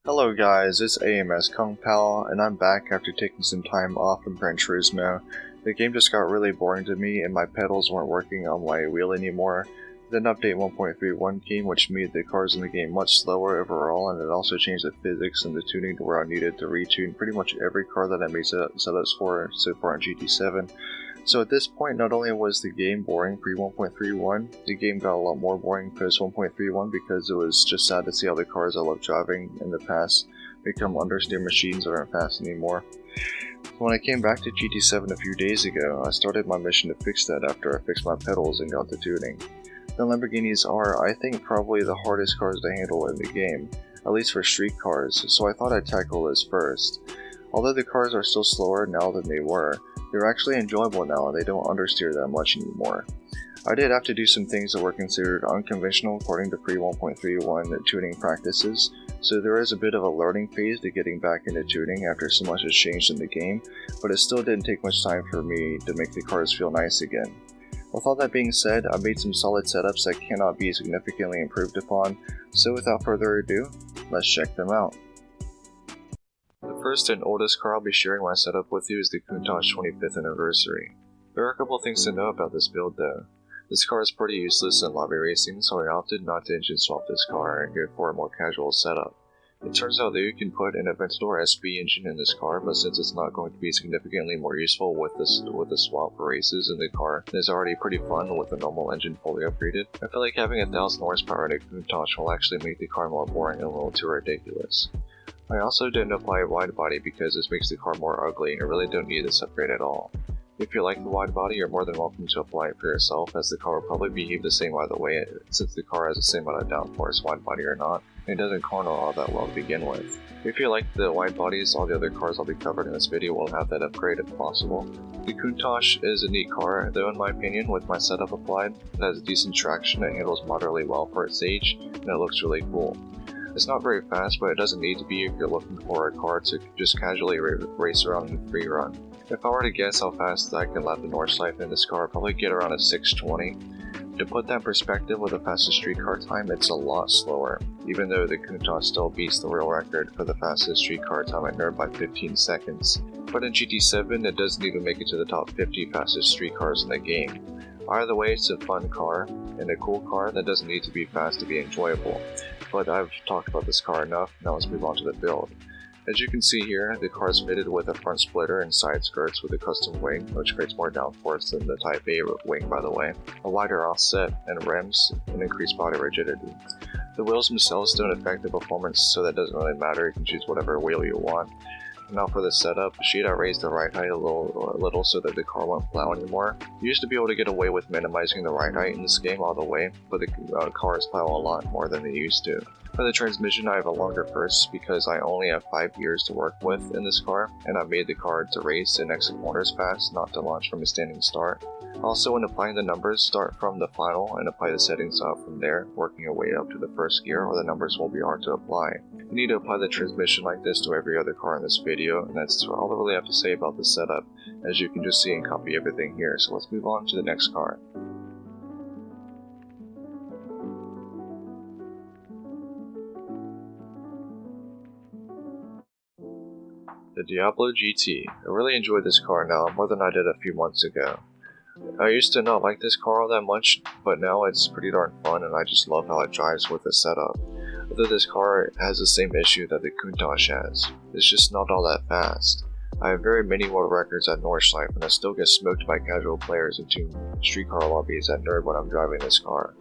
Hello guys, it's AMS Kung Pal, and I'm back after taking some time off from Gran Turismo. The game just got really boring to me and my pedals weren't working on my wheel anymore. Then update 1.31 came, which made the cars in the game much slower overall, and it also changed the physics and the tuning to where I needed to retune pretty much every car that I made setups for so far in GT7. So at this point, not only was the game boring pre 1.31, the game got a lot more boring post 1.31 because it was just sad to see how the cars I loved driving in the past become understeer machines that aren't fast anymore. When I came back to GT7 a few days ago, I started my mission to fix that after I fixed my pedals and got the tuning. The Lamborghinis are, I think, probably the hardest cars to handle in the game, at least for street cars, so I thought I'd tackle this first. Although the cars are still slower now than they were, they're actually enjoyable now and they don't understeer that much anymore. I did have to do some things that were considered unconventional according to pre 1.31 tuning practices, so there is a bit of a learning phase to getting back into tuning after so much has changed in the game, but it still didn't take much time for me to make the cars feel nice again. With all that being said, I made some solid setups that cannot be significantly improved upon, so without further ado, let's check them out. The first and oldest car I'll be sharing my setup with you is the Countach 25th anniversary. There are a couple things to know about this build though. This car is pretty useless in lobby racing, so I opted not to engine swap this car and go for a more casual setup. It turns out that you can put an Aventador SV engine in this car, but since it's not going to be significantly more useful with the swap for races in the car, it is already pretty fun with the normal engine fully upgraded. I feel like having 1000 horsepower in a Countach will actually make the car more boring and a little too ridiculous. I also didn't apply a wide body because this makes the car more ugly and I really don't need this upgrade at all. If you like the wide body, you're more than welcome to apply it for yourself, as the car will probably behave the same either way since the car has the same amount of downforce, wide body or not, and it doesn't corner all that well to begin with. If you like the wide bodies, all the other cars I'll be covering in this video will have that upgrade if possible. The Countach is a neat car, though in my opinion, with my setup applied. It has decent traction, it handles moderately well for its age, and it looks really cool. It's not very fast, but it doesn't need to be if you're looking for a car to just casually race around in a free run. If I were to guess how fast I can lap the north side in this car, I'd probably get around a 620. To put that in perspective with the fastest street car time, it's a lot slower, even though the Countach still beats the world record for the fastest street car time at Nürb by 15 seconds. But in GT7, it doesn't even make it to the top 50 fastest street cars in the game. Either way, it's a fun car, and a cool car that doesn't need to be fast to be enjoyable. But I've talked about this car enough, now let's move on to the build. As you can see here, the car is fitted with a front splitter and side skirts with a custom wing, which creates more downforce than the Type A wing by the way, a wider offset, and rims, and increased body rigidity. The wheels themselves don't affect the performance, so that doesn't really matter, you can choose whatever wheel you want. Now for the setup, I raised the ride height a little so that the car won't plow anymore. You used to be able to get away with minimizing the ride height in this game all the way, but the cars plow a lot more than they used to. For the transmission, I have a longer purse because I only have 5 gears to work with in this car, and I made the car to race and exit corners fast, not to launch from a standing start. Also, when applying the numbers, start from the final and apply the settings out from there, working your way up to the first gear, or the numbers will be hard to apply. You need to apply the transmission like this to every other car in this video, and that's all I really have to say about the setup, as you can just see and copy everything here, so let's move on to the next car. The Diablo GT. I really enjoy this car now, more than I did a few months ago. I used to not like this car all that much, but now it's pretty darn fun and I just love how it drives with the setup. Although this car has the same issue that the Countach has, it's just not all that fast. I have very many world records at Nordschleife and I still get smoked by casual players into streetcar lobbies at Nürb when I'm driving this car.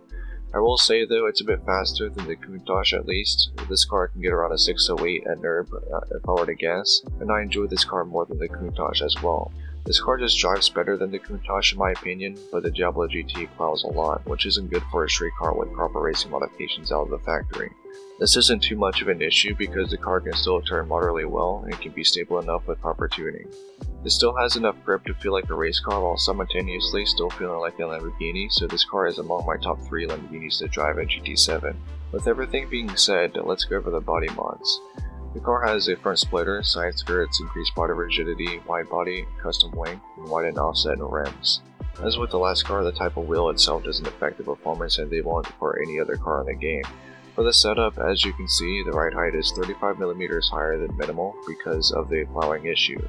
I will say though, it's a bit faster than the Countach at least. This car can get around a 608 at Nürb if I were to guess, and I enjoy this car more than the Countach as well. This car just drives better than the Countach in my opinion, but the Diablo GT plows a lot, which isn't good for a street car with proper racing modifications out of the factory. This isn't too much of an issue because the car can still turn moderately well and can be stable enough with proper tuning. It still has enough grip to feel like a race car while simultaneously still feeling like a Lamborghini, so this car is among my top 3 Lamborghinis to drive in GT7. With everything being said, let's go over the body mods. The car has a front splitter, side skirts, increased body rigidity, wide body, custom wing, and widened offset and rims. As with the last car, the type of wheel itself doesn't affect the performance and they won't for any other car in the game. For the setup, as you can see, the ride height is 35mm higher than minimal because of the plowing issue.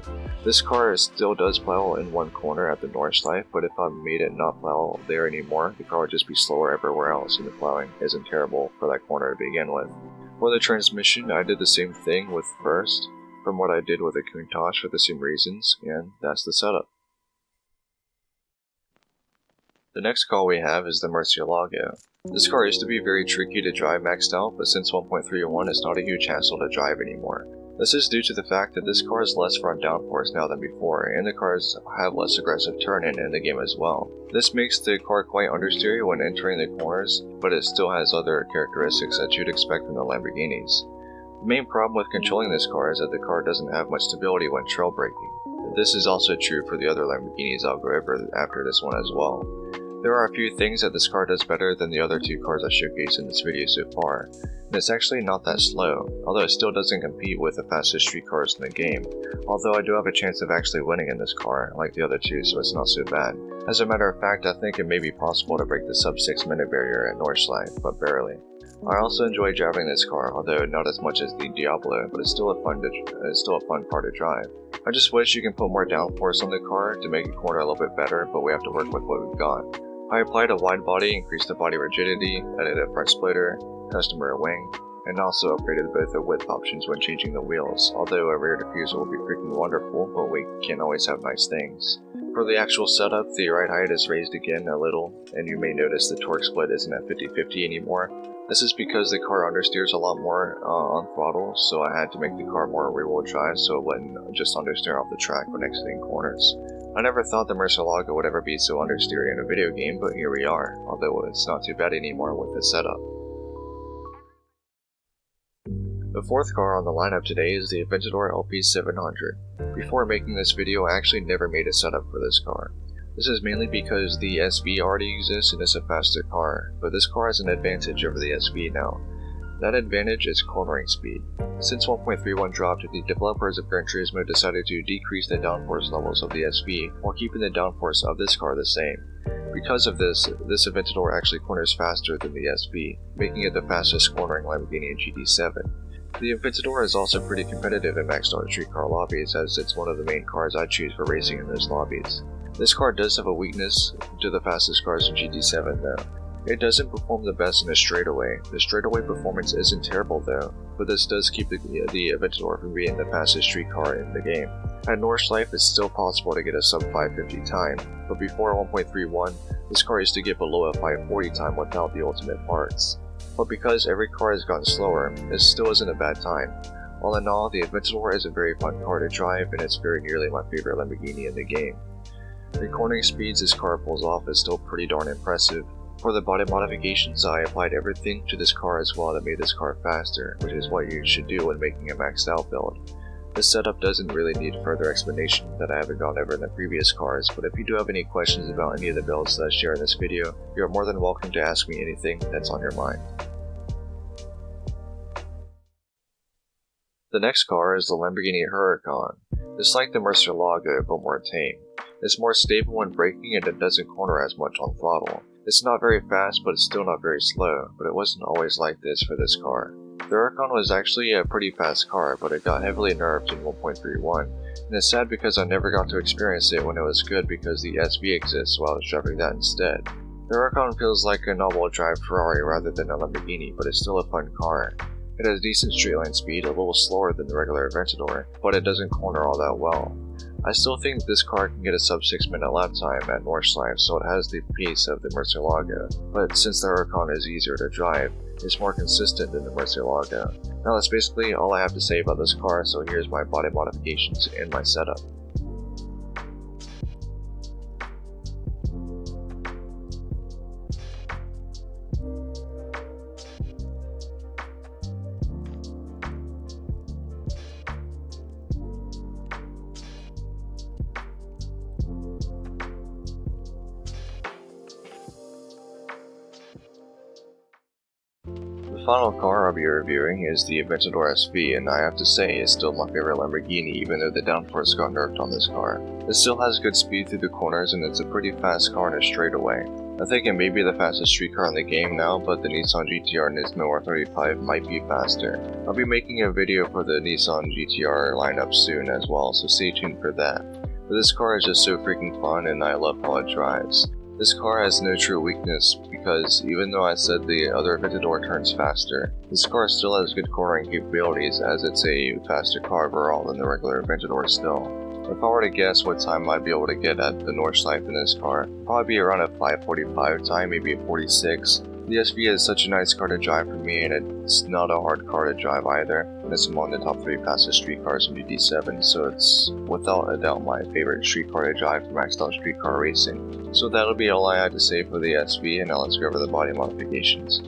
This car still does plow in one corner at the north side, but if I made it not plow there anymore, the car would just be slower everywhere else and the plowing isn't terrible for that corner to begin with. For the transmission, I did the same thing with first, from what I did with the Countach for the same reasons, and that's the setup. The next car we have is the Murciélago. This car used to be very tricky to drive maxed out, but since 1.301 it's not a huge hassle to drive anymore. This is due to the fact that this car has less front downforce now than before, and the cars have less aggressive turn-in the game as well. This makes the car quite understeery when entering the corners, but it still has other characteristics that you'd expect from the Lamborghinis. The main problem with controlling this car is that the car doesn't have much stability when trail braking. This is also true for the other Lamborghinis I'll go over after this one as well. There are a few things that this car does better than the other two cars I showcased in this video so far, and it's actually not that slow, although it still doesn't compete with the fastest street cars in the game, although I do have a chance of actually winning in this car, like the other two, so it's not so bad. As a matter of fact, I think it may be possible to break the sub 6 minute barrier at Northside, but barely. I also enjoy driving this car, although not as much as the Diablo, but it's still a fun car to drive. I just wish you can put more downforce on the car to make the corner a little bit better, but we have to work with what we've got. I applied a wide body, increased the body rigidity, added a front splitter, custom rear wing, and also upgraded both the width options when changing the wheels, although a rear diffuser will be freaking wonderful, but we can't always have nice things. For the actual setup, the ride height is raised again a little, and you may notice the torque split isn't at 50-50 anymore. This is because the car understeers a lot more on throttle, so I had to make the car more rear-wheel drive so it wouldn't just understeer off the track when exiting corners. I never thought the Murciélago would ever be so understeery in a video game, but here we are, although it's not too bad anymore with this setup. The fourth car on the lineup today is the Aventador LP700. Before making this video, I actually never made a setup for this car. This is mainly because the SV already exists and it's a faster car, but this car has an advantage over the SV now. That advantage is cornering speed. Since 1.31 dropped, the developers of Gran Turismo decided to decrease the downforce levels of the SV while keeping the downforce of this car the same. Because of this Aventador actually corners faster than the SV, making it the fastest cornering Lamborghini in GT7. The Aventador is also pretty competitive in maxed out street car lobbies, as it's one of the main cars I choose for racing in those lobbies. This car does have a weakness to the fastest cars in GT7 though. It doesn't perform the best in a straightaway. The straightaway performance isn't terrible though, but this does keep the Aventador from being the fastest street car in the game. At North Life it's still possible to get a sub 550 time, but before 1.31, this car used to get below a 540 time without the ultimate parts. But because every car has gotten slower, it still isn't a bad time. All in all, the Aventador is a very fun car to drive and it's very nearly my favorite Lamborghini in the game. The cornering speeds this car pulls off is still pretty darn impressive. For the body modifications, I applied everything to this car as well that made this car faster, which is what you should do when making a maxed out build. This setup doesn't really need further explanation that I haven't gone over in the previous cars, but if you do have any questions about any of the builds that I share in this video, you are more than welcome to ask me anything that's on your mind. The next car is the Lamborghini Huracán. It's like the Murciélago but more tame. It's more stable when braking and it doesn't corner as much on throttle. It's not very fast, but it's still not very slow, but it wasn't always like this for this car. The Huracán was actually a pretty fast car, but it got heavily nerfed in 1.31, and it's sad because I never got to experience it when it was good because the SV exists, so I was driving that instead. The Huracán feels like an all-wheel drive Ferrari rather than a Lamborghini, but it's still a fun car. It has decent straightline speed, a little slower than the regular Aventador, but it doesn't corner all that well. I still think this car can get a sub 6 minute lap time at Northside, so it has the pace of the Murciélago, but since the Huracán is easier to drive, it's more consistent than the Murciélago. Now that's basically all I have to say about this car, so here's my body modifications and my setup. The final car I'll be reviewing is the Aventador SV, and I have to say it's still my favorite Lamborghini even though the downforce got nerfed on this car. It still has good speed through the corners and it's a pretty fast car in a straightaway. I think it may be the fastest street car in the game now, but the Nissan GTR Nismo R35 might be faster. I'll be making a video for the Nissan GTR lineup soon as well, so stay tuned for that. But this car is just so freaking fun and I love how it drives. This car has no true weakness because even though I said the other Aventador turns faster, this car still has good cornering capabilities as it's a faster car overall than the regular Aventador still. If I were to guess what time I'd be able to get at the Nordschleife in this car, probably be around a 5:45 time, maybe a 46. The SV is such a nice car to drive for me, and it's not a hard car to drive either, and it's among the top 3 fastest street cars in GT7, so it's without a doubt my favorite street car to drive for maxed out street car racing. So that'll be all I had to say for the SV, and now let's go over the body modifications.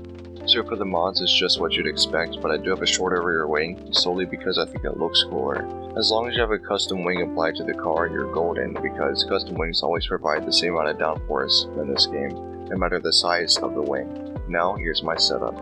So for the mods, it's just what you'd expect, but I do have a shorter rear wing, solely because I think it looks cooler. As long as you have a custom wing applied to the car, you're golden, because custom wings always provide the same amount of downforce in this game, no matter the size of the wing. Now, here's my setup.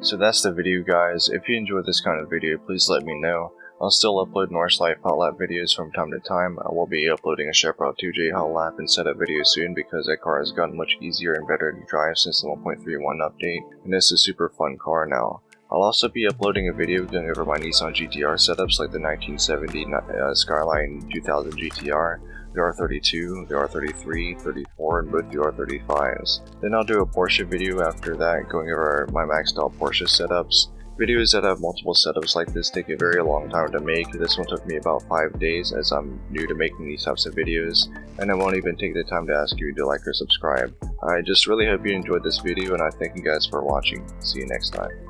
So that's the video, guys. If you enjoyed this kind of video, please let me know. I'll still upload Nordschleife hot lap videos from time to time. I will be uploading a Shepherd 2J hot lap and setup video soon because that car has gotten much easier and better to drive since the 1.31 update, and it's a super fun car now. I'll also be uploading a video going over my Nissan GTR setups like the 1970 Skyline 2000 GTR, the R32, the R33, 34, and both the R35s. Then I'll do a Porsche video after that going over my maxed out Porsche setups. Videos that have multiple setups like this take a very long time to make. This one took me about 5 days as I'm new to making these types of videos, and I won't even take the time to ask you to like or subscribe. I just really hope you enjoyed this video, and I thank you guys for watching. See you next time.